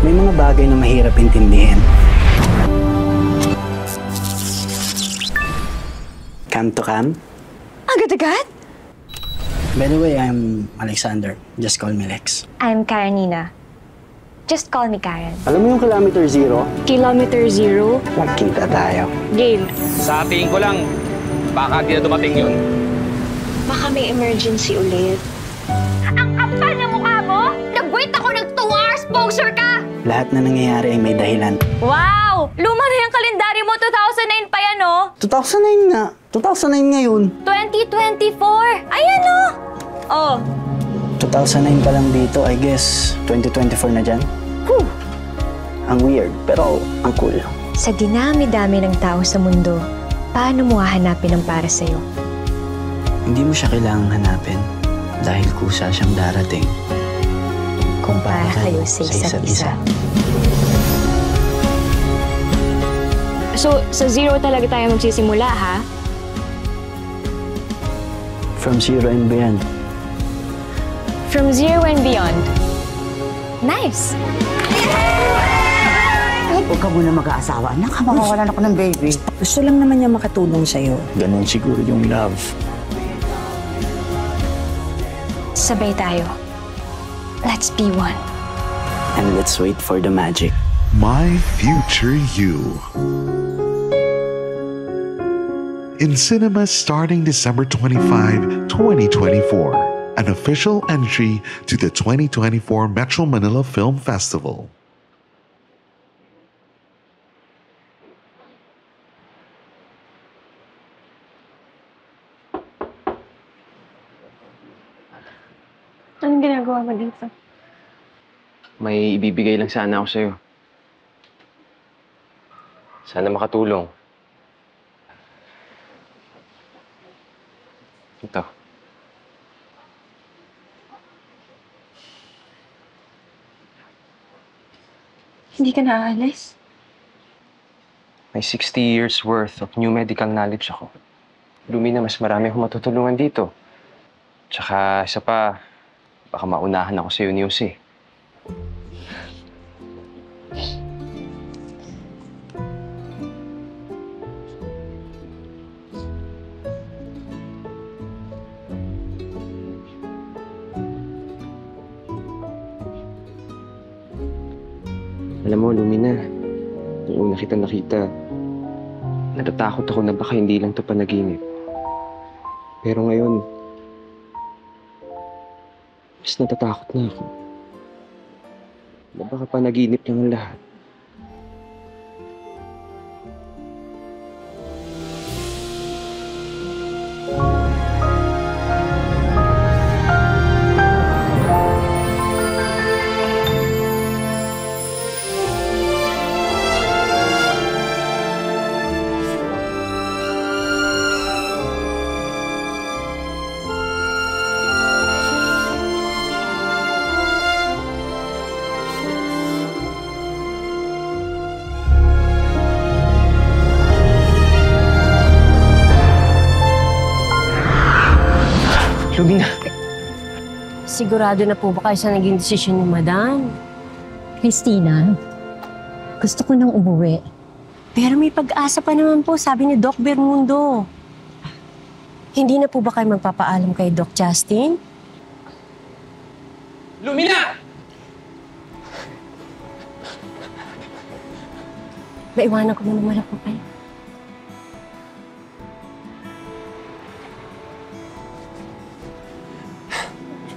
May mga bagay na mahirap intindihin. Cam to cam? Agad-agad? By the way, I'm Alexander. Just call me Lex. I'm Karenina. Just call me Karen. Alam mo yung kilometer zero? Kilometer zero? Magkita tayo. Gail. Sa tingin ko lang, baka di na dumating yun. Baka may emergency ulit. Ang kapal na mukha mo! Nag-wait ako ng 2 hours, poser ka! Lahat na nangyayari ay may dahilan. Wow! Luma na yung kalendaryo mo, 2009 pa yan, oh! 2009 nga. 2009 ngayon. 2024! Ayan, oh! Oh. 2009 pa lang dito, I guess 2024 na dyan. Whew. Ang weird, pero ang cool. Sa dinami-dami ng tao sa mundo, paano mo hahanapin ang para sa'yo? Hindi mo siya kailangang hanapin dahil kusa siyang darating. Kung para kayo sa isa't isa. So, sa zero talaga tayo magsisimula, ha? From zero and beyond. From zero and beyond. Nice! Huwag ka muna mag-aasawa. Anak, makawalan ako ng baby. Gusto lang naman niya makatulong sa'yo. Ganon siguro yung love. Sabay tayo. Let's be one. And let's wait for the magic. My Future You. In cinemas starting December 25, 2024. An official entry to the 2024 Metro Manila Film Festival. Anong ginagawa mo dito? May ibibigay lang sana ako sa'yo. Sana makatulong. Ito. Hindi ka naaalis? May 60 years worth of new medical knowledge ako. Lumina, mas marami akong matutulungan dito. Tsaka, isa pa, baka maunahan ako sa'yo ni Jose. Alam mo, Lumina, nung una kita nakita, natatakot ako na baka hindi lang ito panaginip. Pero ngayon, mas natatakot na ako. Na baka panaginip lang ang lahat. Lumina! Sigurado na po ba kayo sa naging desisyon ni Madam? Christina, gusto ko nang umuwi. Pero may pag-asa pa naman po, sabi ni Doc Bermundo. Hindi na po ba kayo magpapaalam kay Doc Justin? Lumina! Maiwanan ko muna mala po kayo.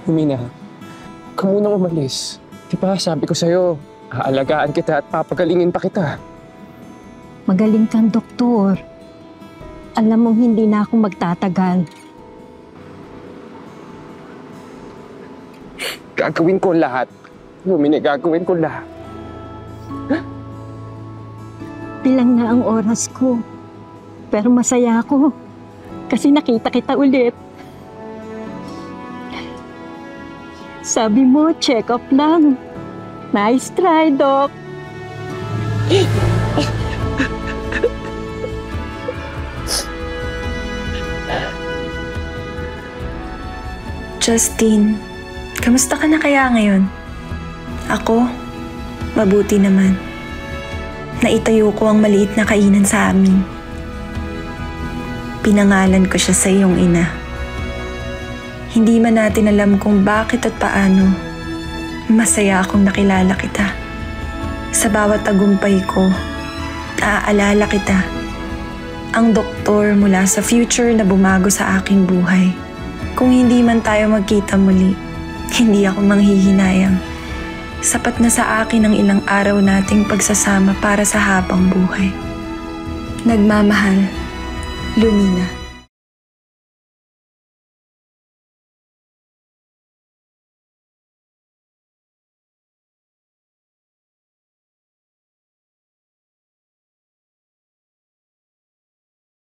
Lumina, huwag ka munang umalis. Di ba, sabi ko sa'yo, aalagaan kita at papagalingin pa kita. Magaling kang doktor. Alam mong hindi na ako magtatagal. Gagawin ko lahat. Lumina, gagawin ko lahat. Bilang na ang oras ko. Pero masaya ako. Kasi nakita kita ulit. Sabi mo, check up lang. Nice try, Doc. Justin, kamusta ka na kaya ngayon? Ako, Mabuti naman. Naitayo ko ang maliit na kainan sa amin. Pinangalan ko siya sa iyong ina. Hindi man natin alam kung bakit at paano, masaya akong nakilala kita. Sa bawat tagumpay ko, naaalala kita. Ang doktor mula sa future na bumago sa aking buhay. Kung hindi man tayo magkita muli, hindi ako manghihinayang. Sapat na sa akin ang ilang araw nating pagsasama para sa habang buhay. Nagmamahal, Lumina.